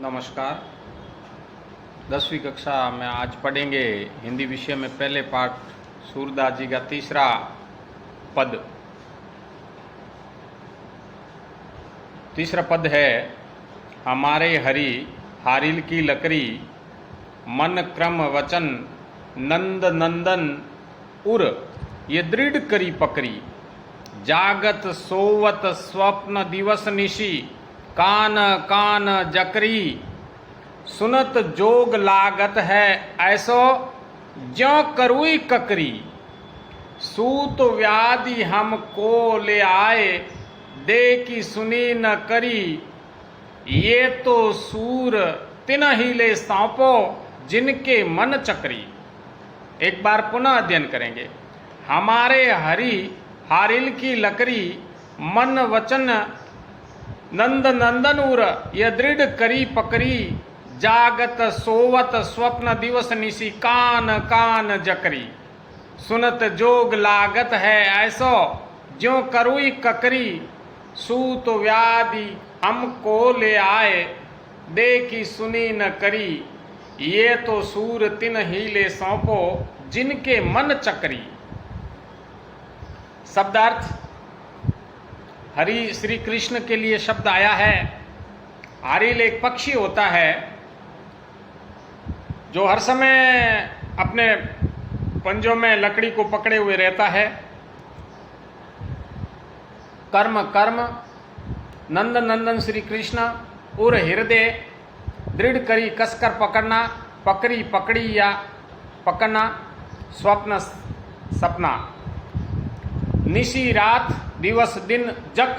नमस्कार। 10वीं कक्षा में आज पढ़ेंगे हिंदी विषय में पहले पाठ सूरदास जी का तीसरा पद। तीसरा पद है, हमारे हरि हारिल की लकड़ी, मन क्रम वचन नंद नंदन उर, ये दृढ़ करी पकड़ी, जागत सोवत स्वप्न दिवस निशी, कान कान जकरी, सुनत जोग लागत है ऐसो ज्यों करुई ककरी, सूत व्याधि हमको ले आए, दे की सुनी न करी, ये तो सूर तिन ही ले सौंपो, जिनके मन चकरी। एक बार पुनः अध्ययन करेंगे। हमारे हरि हारिल की लकड़ी, मन वचन नंद नंदन उर, यह दृढ़ करी पकड़ी, जागत सोवत स्वप्न दिवस निशी, कान कान जकरी, सुनत जोग लागत है ऐसो ज्यों करुई ककरी, सूत व्याधि हमको ले आए, दे की सुनी न करी, ये तो सूर तिन ही ले सौंपो, जिनके मन चकरी। शब्दार्थ, हरि श्री कृष्ण के लिए शब्द आया है। हारिल एक पक्षी होता है जो हर समय अपने पंजों में लकड़ी को पकड़े हुए रहता है। कर्म कर्म नंद नंदन श्री कृष्ण, उर हृदय, दृढ़ करी कसकर पकड़ना, पकड़ी पकड़ी या पकड़ना, स्वप्न सपना, निशी रात, दिवस दिन, जक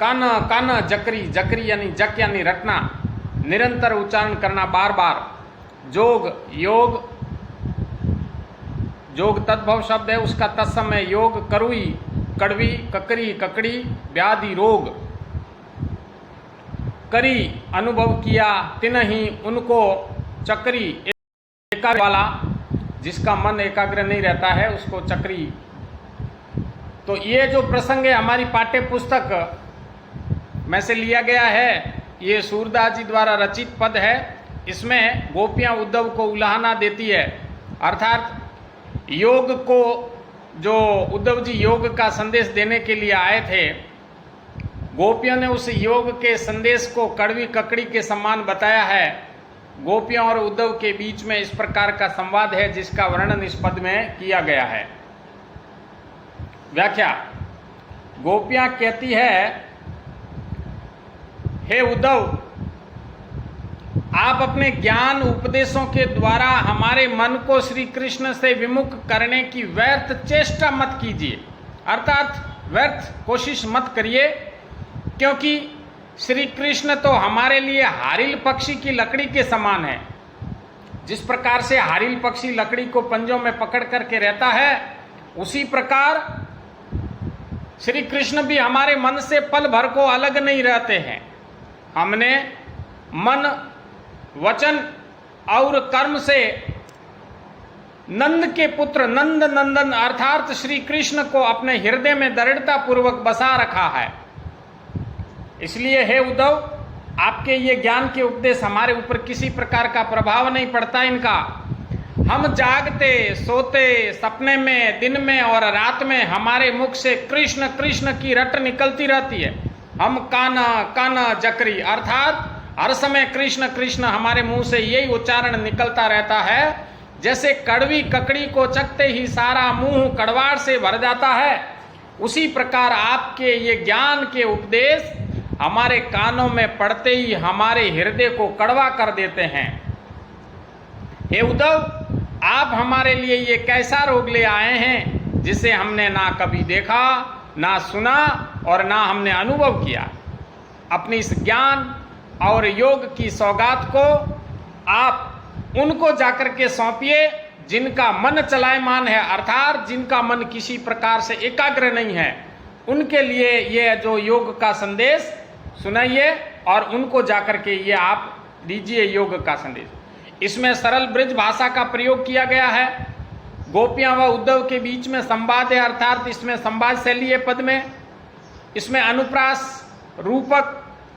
कान कान जकरी, जकरी यानी जक यानी रटना, निरंतर उच्चारण करना बार बार, जोग योग, जोग तद्भव शब्द है, उसका तत्समय योग, करुई कड़वी, ककरी ककड़ी, व्याधि रोग, करी अनुभव किया, तिन ही उनको, चक्री एकाग्र वाला, जिसका मन एकाग्र नहीं रहता है उसको चक्री। तो ये जो प्रसंग है हमारी पाठ्य पुस्तक में से लिया गया है, ये सूरदास जी द्वारा रचित पद है। इसमें गोपियां उद्धव को उलाहना देती है, अर्थात योग को, जो उद्धव जी योग का संदेश देने के लिए आए थे, गोपियों ने उस योग के संदेश को कड़वी ककड़ी के समान बताया है। गोपियों और उद्धव के बीच में इस प्रकार का संवाद है जिसका वर्णन इस पद में किया गया है। व्याख्या, गोपियां कहती है, हे उद्धव, आप अपने ज्ञान उपदेशों के द्वारा हमारे मन को श्री कृष्ण से विमुख करने की व्यर्थ चेष्टा मत कीजिए, अर्थात व्यर्थ कोशिश मत करिए, क्योंकि श्री कृष्ण तो हमारे लिए हारिल पक्षी की लकड़ी के समान है। जिस प्रकार से हारिल पक्षी लकड़ी को पंजों में पकड़ करके रहता है, उसी प्रकार श्री कृष्ण भी हमारे मन से पल भर को अलग नहीं रहते हैं। हमने मन वचन और कर्म से नंद के पुत्र नंद नंदन अर्थात श्री कृष्ण को अपने हृदय में दृढ़ता पूर्वक बसा रखा है। इसलिए हे उद्धव, आपके ये ज्ञान के उपदेश हमारे ऊपर किसी प्रकार का प्रभाव नहीं पड़ता इनका। हम जागते सोते सपने में, दिन में और रात में हमारे मुख से कृष्ण कृष्ण की रट निकलती रहती है। हम काना काना जकरी अर्थात हर समय कृष्ण कृष्ण हमारे मुंह से यही उच्चारण निकलता रहता है। जैसे कड़वी ककड़ी को चखते ही सारा मुंह कड़वाड़ से भर जाता है, उसी प्रकार आपके ये ज्ञान के उपदेश हमारे कानों में पड़ते ही हमारे हृदय को कड़वा कर देते हैं। हे उद्धव, आप हमारे लिए ये कैसा रोग ले आए हैं जिसे हमने ना कभी देखा, ना सुना और ना हमने अनुभव किया। अपनी इस ज्ञान और योग की सौगात को आप उनको जाकर के सौंपिए जिनका मन चलायमान है, अर्थात जिनका मन किसी प्रकार से एकाग्र नहीं है। उनके लिए ये जो योग का संदेश सुनाइए और उनको जाकर के ये आप दीजिए योग का संदेश। इसमें सरल ब्रज भाषा का प्रयोग किया गया है। गोपियां व उद्धव के बीच में संवाद है, अर्थात इसमें संवाद शैली है पद में। इसमें अनुप्रास, रूपक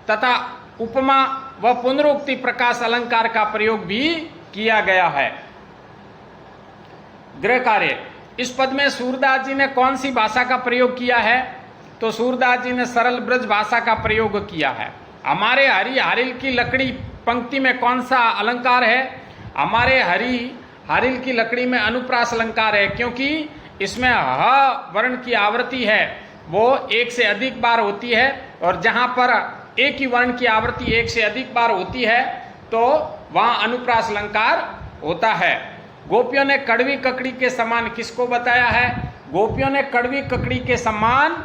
तथा उपमा व पुनरुक्ति प्रकाश अलंकार का प्रयोग भी किया गया है। गृह कार्य, इस पद में सूरदास जी ने कौन सी भाषा का प्रयोग किया है? तो सूरदास जी ने सरल ब्रज भाषा का प्रयोग किया है। हमारे हरि हारिल की लकड़ी पंक्ति में कौन सा अलंकार है? हमारे हरि हारिल की लकड़ी में अनुप्रास अलंकार है, क्योंकि इसमें ह वर्ण की आवृत्ति है वो एक से अधिक बार होती है, और जहां पर एक ही वर्ण की आवृत्ति एक से अधिक बार होती है तो वहां अनुप्रास अलंकार होता है। गोपियों ने कड़वी ककड़ी के समान किसको बताया है? गोपियों ने कड़वी ककड़ी के समान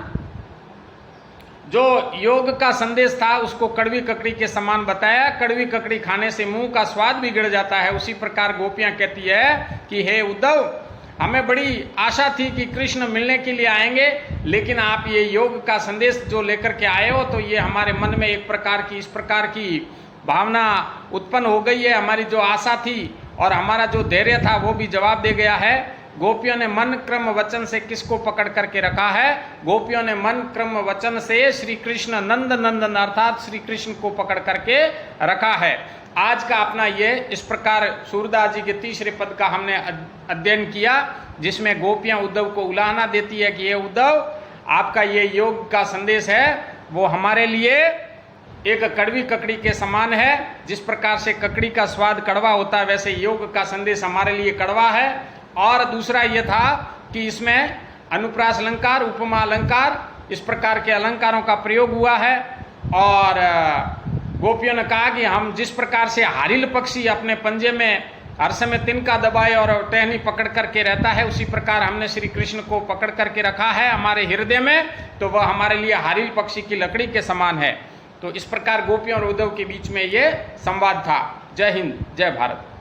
जो योग का संदेश था उसको कड़वी ककड़ी के समान बताया। कड़वी ककड़ी खाने से मुंह का स्वाद बिगड़ जाता है, उसी प्रकार गोपियां कहती है कि हे उद्धव, हमें बड़ी आशा थी कि कृष्ण मिलने के लिए आएंगे, लेकिन आप ये योग का संदेश जो लेकर के आए हो तो ये हमारे मन में एक प्रकार की इस प्रकार की भावना उत्पन्न हो गई है। हमारी जो आशा थी और हमारा जो धैर्य था वो भी जवाब दे गया है। गोपियों ने मन क्रम वचन से किसको पकड़ करके रखा है? गोपियों ने मन क्रम वचन से श्री कृष्ण नंद नंदन अर्थात श्री कृष्ण को पकड़ करके रखा है। आज का अपना ये इस प्रकार सूरदास जी के तीसरे पद का हमने अध्ययन किया, जिसमें गोपियां उद्धव को उलाहना देती है कि ये उद्धव, आपका ये योग का संदेश है वो हमारे लिए एक कड़वी ककड़ी के समान है। जिस प्रकार से ककड़ी का स्वाद कड़वा होता है वैसे योग का संदेश हमारे लिए कड़वा है। और दूसरा ये था कि इसमें अनुप्रास अलंकार, उपमा अलंकार, इस प्रकार के अलंकारों का प्रयोग हुआ है। और गोपियों ने कहा कि हम जिस प्रकार से हारिल पक्षी अपने पंजे में हर समय तिनका दबाए और टहनी पकड़ करके रहता है, उसी प्रकार हमने श्री कृष्ण को पकड़ करके रखा है हमारे हृदय में, तो वह हमारे लिए हारिल पक्षी की लकड़ी के समान है। तो इस प्रकार गोपियों और उद्धव के बीच में ये संवाद था। जय हिंद, जय भारत।